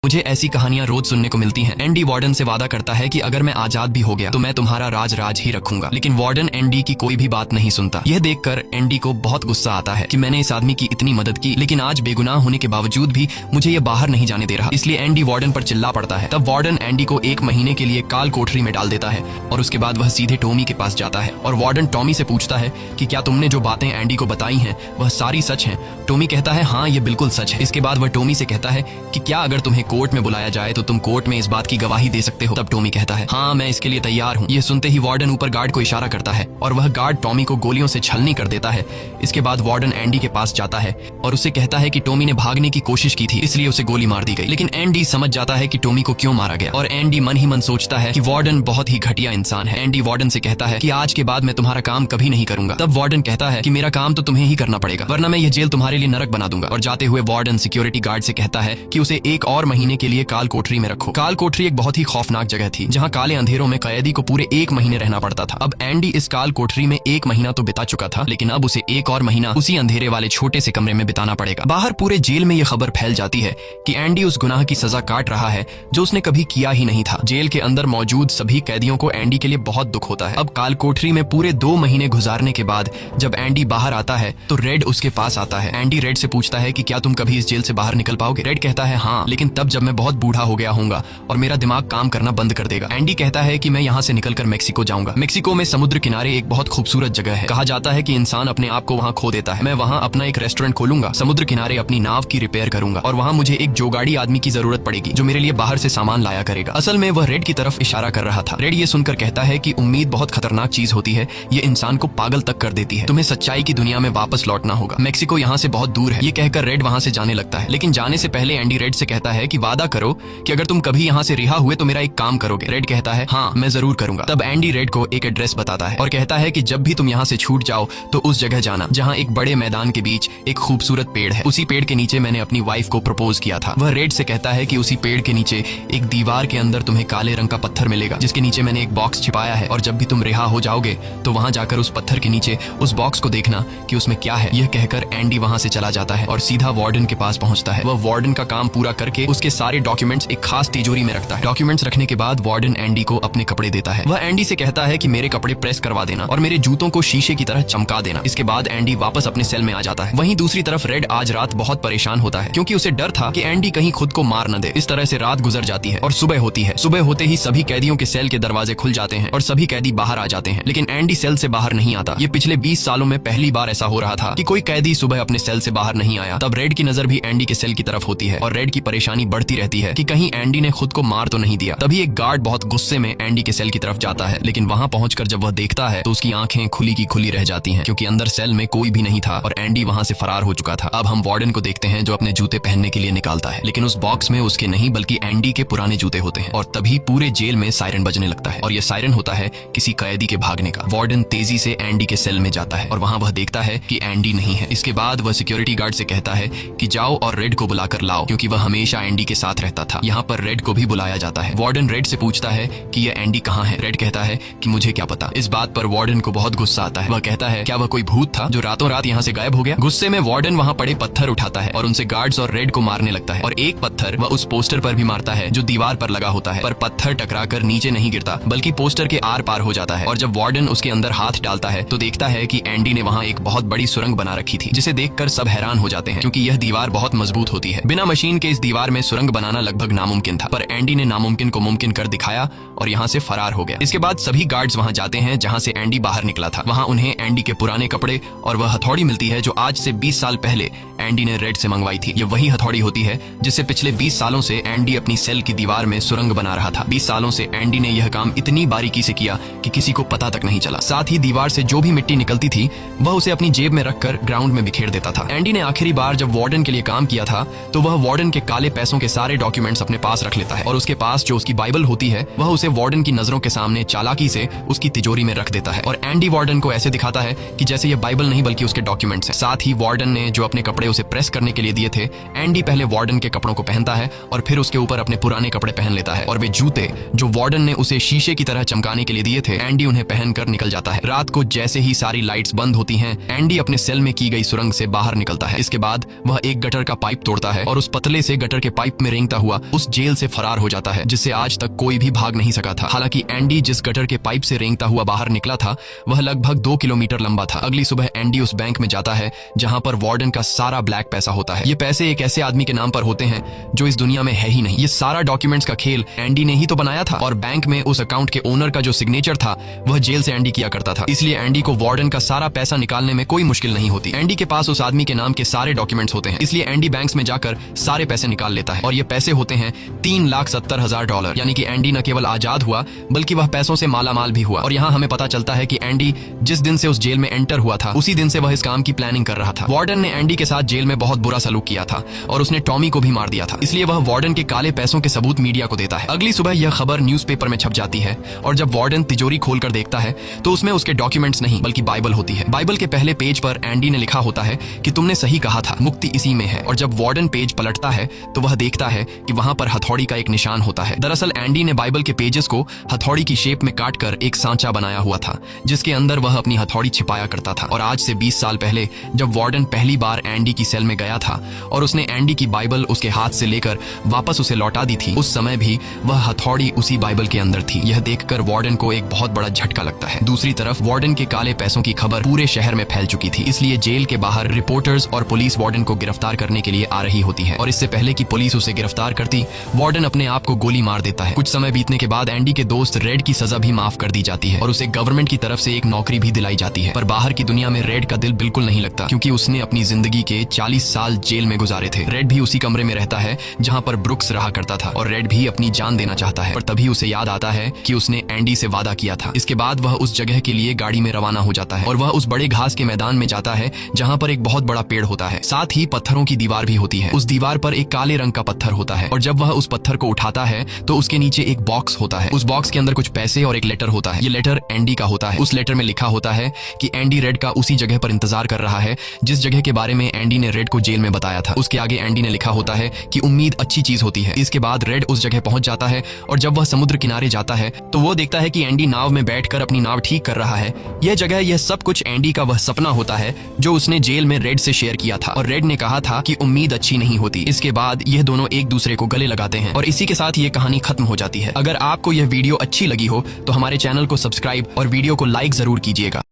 मुझे ऐसी कहानियां रोज सुनने को मिलती हैं। एंडी वार्डन से वादा करता है कि अगर मैं आजाद भी हो गया तो मैं तुम्हारा राज ही रखूंगा, लेकिन वार्डन एंडी की कोई भी बात नहीं सुनता। यह देखकर एंडी को बहुत गुस्सा आता है कि मैंने इस आदमी की इतनी मदद की, लेकिन आज बेगुनाह होने के बावजूद भी मुझे ये बाहर नहीं जाने दे रहा। इसलिए एंडी वार्डन पर चिल्ला पड़ता है। तब वार्डन एंडी को 1 महीने के लिए काल कोठरी में डाल देता है और उसके बाद वह सीधे टॉमी के पास जाता है और वार्डन टॉमी से पूछता है कि क्या तुमने जो बातें एंडी को बताई हैं वह सारी सच हैं। टॉमी कहता है हाँ, ये बिल्कुल सच है। इसके बाद वह टॉमी से कहता है कि क्या अगर तुम्हें कोर्ट में बुलाया जाए तो तुम कोर्ट में इस बात की गवाही दे सकते हो। तब टॉमी कहता है हाँ, मैं इसके लिए तैयार हूँ। ये सुनते ही वार्डन ऊपर गार्ड को इशारा करता है और वह गार्ड टॉमी को गोलियों से छलनी कर देता है। इसके बाद वार्डन एंडी के पास जाता है और उसे कहता है कि टॉमी ने भागने की कोशिश की थी, इसलिए उसे गोली मार दी गई। लेकिन एंडी समझ जाता है कि टॉमी को क्यों मारा गया और एंडी मन ही मन सोचता है कि वार्डन बहुत ही घटिया इंसान है। एंडी वार्डन से कहता है कि आज के बाद मैं तुम्हारा काम कभी नहीं करूंगा। तब वार्डन कहता है कि मेरा काम तो तुम्हें ही करना पड़ेगा, वरना मैं यह जेल तुम्हारे लिए नरक बना दूंगा। और जाते हुए वार्डन सिक्योरिटी गार्ड से कहता है कि उसे 1 और महीने के लिए काल कोठरी में रखो। काल कोठरी एक बहुत ही खौफनाक जगह थी जहां काले अंधेरों में कैदी को पूरे 1 महीने रहना पड़ता था। अब एंडी इस काल कोठरी में 1 महीना तो बिता चुका था, लेकिन अब उसे 1 और महीना उसी अंधेरे वाले छोटे से कमरे में बिताना पड़ेगा। बाहर पूरे जेल में यह खबर फैल जाती है कि एंडी उस गुनाह की सजा काट रहा है जो उसने कभी किया ही नहीं था। जेल के अंदर मौजूद सभी कैदियों को एंडी के लिए बहुत दुख होता है। अब काल कोठरी में पूरे 2 महीने गुजारने के बाद जब एंडी बाहर आता है तो रेड उसके पास आता है। एंडी रेड से पूछता है कि क्या तुम कभी इस जेल से बाहर निकल पाओगे। रेड कहता है हाँ, लेकिन तब जब मैं बहुत बूढ़ा हो गया होऊंगा और मेरा दिमाग काम करना बंद कर देगा। एंडी कहता है कि मैं यहाँ से निकलकर मेक्सिको जाऊंगा। मेक्सिको में समुद्र किनारे एक बहुत खूबसूरत जगह है। कहा जाता है कि इंसान अपने आप को वहाँ खो देता है। मैं वहाँ अपना एक रेस्टोरेंट खोलूंगा, समुद्र किनारे अपनी नाव की रिपेयर करूंगा और वहाँ मुझे एक जोगाड़ी आदमी की जरूरत पड़ेगी जो मेरे लिए बाहर से सामान लाया करेगा। असल में वह रेड की तरफ इशारा कर रहा था। रेड ये सुनकर कहता है कि उम्मीद बहुत खतरनाक चीज होती है, ये इंसान को पागल तक कर देती है। तुम्हें सच्चाई की दुनिया में वापस लौटना होगा। मेक्सिको यहाँ से बहुत दूर है। ये कहकर रेड वहाँ से जाने लगता है, लेकिन जाने से पहले एंडी रेड से कहता है कि वादा करो कि अगर तुम कभी यहाँ से रिहा हुए तो मेरा एक काम करोगे। रेड कहता है हाँ, मैं जरूर करूंगा। तब एंडी रेड को एक एड्रेस बताता है और कहता है कि जब भी तुम यहाँ से छूट जाओ तो उस जगह जाना जहाँ एक बड़े मैदान के बीच एक खूबसूरत पेड़ है। उसी पेड़ के नीचे मैंने अपनी वाइफ को प्रपोज किया था। वह रेड से कहता है कि उसी पेड़ के नीचे एक दीवार के अंदर तुम्हें काले रंग का पत्थर मिलेगा जिसके नीचे मैंने एक बॉक्स छिपाया है, और जब भी तुम रिहा हो जाओगे तो वहां जाकर उस पत्थर के नीचे उस बॉक्स को देखना कि उसमें क्या है। यह कहकर एंडी वहां से चला जाता है और सीधा वार्डन के पास पहुंचता है। वह वार्डन का काम पूरा करके उसके सारे डॉक्यूमेंट्स एक खास तिजोरी में रखता है। डॉक्यूमेंट्स रखने के बाद वार्डन एंडी को अपने कपड़े देता है। वह एंडी से कहता है कि मेरे कपड़े प्रेस करवा देना और मेरे जूतों को शीशे की तरह चमका देना। इसके बाद एंडी वापस अपने सेल में आ जाता है। वहीं दूसरी तरफ रेड आज रात बहुत परेशान होता है क्योंकि उसे डर था कि एंडी कहीं खुद को मार न दे। इस तरह से रात गुजर जाती है और सुबह होती है। सुबह होते ही सभी कैदियों के सेल के दरवाजे खुल जाते हैं और सभी कैदी बाहर आ जाते हैं, लेकिन एंडी सेल से बाहर नहीं आता। ये पिछले 20 सालों में पहली बार ऐसा हो रहा था कि कोई कैदी सुबह अपने सेल से बाहर नहीं आया। तब रेड की नजर भी एंडी के सेल की तरफ होती है और रेड की परेशानी बढ़ती रहती है कि कहीं एंडी ने खुद को मार तो नहीं दिया। तभी एक गार्ड बहुत गुस्से में एंडी के सेल की तरफ जाता है, लेकिन वहां पहुंचकर जब वह देखता है तो उसकी आंखें खुली की खुली रह जाती हैं क्योंकि अंदर सेल में कोई भी नहीं था और एंडी वहां से फरार हो चुका था। अब हम वार्डन को देखते हैं जो अपने जूते पहनने के लिए निकालता है, लेकिन उस बॉक्स में उसके नहीं बल्कि एंडी के पुराने जूते होते हैं। और तभी पूरे जेल में सायरन बजने लगता है और यह सायरन होता है किसी कैदी के भागने का। वार्डन तेजी से एंडी के सेल में जाता है और वहां वह देखता है कि एंडी नहीं है। इसके बाद वह सिक्योरिटी गार्ड से कहता है कि जाओ और रेड को बुलाकर लाओ, क्योंकि वह हमेशा एंडी के साथ रहता था। यहाँ पर रेड को भी बुलाया जाता है। वार्डन रेड से पूछता है कि यह एंडी कहाँ है। रेड कहता है कि मुझे क्या पता। इस बात पर वार्डन को बहुत गुस्सा आता है। वह कहता है क्या वह कोई भूत था जो रातों रात यहाँ से गायब हो गया। गुस्से में वार्डन वहाँ पड़े पत्थर उठाता है और उनसे गार्ड्स और रेड को मारने लगता है और एक पत्थर वह उस पोस्टर पर भी मारता है जो दीवार पर लगा होता है, पर पत्थर टकराकर नीचे नहीं गिरता बल्कि पोस्टर के आर पार हो जाता है। और जब वार्डन उसके अंदर हाथ डालता है तो देखता है कि एंडी ने वहाँ एक बहुत बड़ी सुरंग बना रखी थी, जिसे देखकर सब हैरान हो जाते हैं क्योंकि यह दीवार बहुत मजबूत होती है। बिना मशीन के इस दीवार में सुरंग बनाना लगभग नामुमकिन था, पर एंडी ने नामुमकिन को मुमकिन कर दिखाया और यहाँ से फरार हो गया। इसके बाद सभी गार्ड्स वहाँ जाते हैं जहाँ से एंडी बाहर निकला था। वहाँ उन्हें एंडी के पुराने कपड़े और वह हथौड़ी मिलती है जो आज से 20 साल पहले एंडी ने रेड से मंगवाई थी। ये वही हथौड़ी होती है जिससे पिछले 20 सालों से एंडी अपनी सेल की दीवार में सुरंग बना रहा था। 20 सालों से एंडी ने यह काम इतनी बारीकी से किया कि किसी को पता तक नहीं चला। साथ ही दीवार से जो भी मिट्टी निकलती थी वह उसे अपनी जेब में रखकर ग्राउंड में बिखेर देता था। एंडी ने आखिरी बार जब वार्डन के लिए काम किया था तो वह वार्डन के काले पैसों के सारे डॉक्यूमेंट्स अपने पास रख लेता है और उसके पास जो उसकी बाइबल होती है वह उसे वार्डन की नजरों के सामने चालाकी से उसकी तिजोरी में रख देता है और एंडी वार्डन को ऐसे दिखाता है कि जैसे ये बाइबल नहीं बल्कि उसके डॉक्यूमेंट्स हैं। साथ ही वार्डन ने जो अपने कपड़े उसे प्रेस करने के लिए दिए थे, एंडी पहले वार्डन के कपड़ों को पहनता है और फिर उसके ऊपर अपने पुराने कपड़े पहन लेता है और वे जूते जो वार्डन ने उसे शीशे की तरह चमकाने के लिए दिए थे, एंडी उन्हें पहनकर निकल जाता है। रात को जैसे ही सारी लाइट्स बंद होती हैं, एंडी अपने सेल में की गई सुरंग से बाहर निकलता है। इसके बाद वह एक गटर का पाइप तोड़ता है और उस पतले से गटर के पाइप पाइप में रेंगता हुआ उस जेल से फरार हो जाता है, जिससे आज तक कोई भी भाग नहीं सका था। हालांकि एंडी जिस गटर के पाइप से रेंगता हुआ बाहर निकला था वह लगभग 2 किलोमीटर लंबा था। अगली सुबह एंडी उस बैंक में जाता है जहां पर वार्डन का सारा ब्लैक पैसा होता है। ये पैसे एक ऐसे आदमी के नाम पर होते हैं जो इस दुनिया में है ही नहीं। ये सारा डॉक्यूमेंट्स का खेल एंडी ने ही तो बनाया था, और बैंक में उस अकाउंट के ओनर का जो सिग्नेचर था वह जेल से एंडी किया करता था। इसलिए एंडी को वार्डन का सारा पैसा निकालने में कोई मुश्किल नहीं होती। एंडी के पास उस आदमी के नाम के सारे डॉक्यूमेंट्स होते हैं, इसलिए एंडी बैंक्स में जाकर सारे पैसे निकाल लेता है, और ये पैसे होते हैं $3,70,000। यानी कि एंडी न केवल आजाद हुआ बल्कि वह पैसों से मालामाल भी हुआ। और यहाँ हमें पता चलता है कि एंडी जिस दिन से उस जेल में एंटर हुआ था उसी दिन से वह इस काम की प्लानिंग कर रहा था। वार्डन ने एंडी के साथ जेल में बहुत बुरा सलूक किया था और उसने टॉमी को भी मार दिया था, इसलिए वह वार्डन के काले पैसों के सबूत मीडिया को देता है। अगली सुबह यह खबर न्यूज़पेपर में छप जाती है, और जब वार्डन तिजोरी खोलकर देखता है तो उसमें उसके डॉक्यूमेंट्स नहीं बल्कि बाइबल होती है। बाइबल के पहले पेज पर एंडी ने लिखा होता है कि तुमने सही कहा था, मुक्ति इसी में है। और जब वार्डन पेज पलटता है तो वह देखता है कि वहां पर हथौड़ी का एक निशान होता है। दरअसल एंडी ने बाइबल के पेजेस को हथौड़ी की शेप में काटकर एक सांचा बनाया हुआ था, जिसके अंदर वह अपनी हथौड़ी छिपाया करता था। और आज से 20 साल पहले जब वार्डन पहली बार एंडी की सेल में गया था और उसने एंडी की बाइबल उसके हाथ से लेकर वापस उसे लौटा दी थी, उस समय भी वह हथौड़ी उसी बाइबल के अंदर थी। यह देखकर वार्डन को एक बहुत बड़ा झटका लगता है। दूसरी तरफ वार्डन के काले पैसों की खबर पूरे शहर में फैल चुकी थी, इसलिए जेल के बाहर रिपोर्टर्स और पुलिस वार्डन को गिरफ्तार करने के लिए आ रही होती है। और इससे पहले कि पुलिस उसे गिरफ्तार करती, वार्डन अपने आप को गोली मार देता है। कुछ समय बीतने के बाद एंडी के दोस्त रेड की सजा भी माफ कर दी जाती है और उसे गवर्नमेंट की तरफ से एक नौकरी भी दिलाई जाती है। पर बाहर की दुनिया में रेड का दिल बिल्कुल नहीं लगता, क्योंकि उसने अपनी जिंदगी के 40 साल जेल में गुजारे थे। रेड भी उसी कमरे में रहता है जहां पर ब्रुक्स रहा करता था, और रेड भी अपनी जान देना चाहता है। पर तभी उसे याद आता है कि उसने एंडी से वादा किया था। इसके बाद वह उस जगह के लिए गाड़ी में रवाना हो जाता है, और वह उस बड़े घास के मैदान में जाता है जहां पर एक बहुत बड़ा पेड़ होता है, साथ ही पत्थरों की दीवार भी होती है। उस दीवार पर एक काले रंग का पत्थर होता है, और जब वह उस पत्थर को उठाता है तो उसके नीचे एक बॉक्स होता है। उस बॉक्स के अंदर कुछ पैसे और एक लेटर होता है। ये लेटर एंडी का होता है। उस लेटर में लिखा होता है कि एंडी रेड का उसी जगह पर इंतजार कर रहा है जिस जगह के बारे में एंडी ने रेड को जेल में बताया था। उसके आगे एंडी ने लिखा होता है कि उम्मीद अच्छी चीज होती है। इसके बाद रेड उस जगह पहुंच जाता है, और जब वह समुद्र किनारे जाता है तो वो देखता है कि एंडी नाव में बैठकर अपनी नाव ठीक कर रहा है। यह जगह, यह सब कुछ एंडी का वह सपना होता है जो उसने जेल में रेड से शेयर किया था, और रेड ने कहा था कि उम्मीद अच्छी नहीं होती। इसके बाद यह दोनों एक दूसरे को गले लगाते हैं, और इसी के साथ ये कहानी खत्म हो जाती है। अगर आपको यह वीडियो अच्छी लगी हो तो हमारे चैनल को सब्सक्राइब और वीडियो को लाइक जरूर कीजिएगा।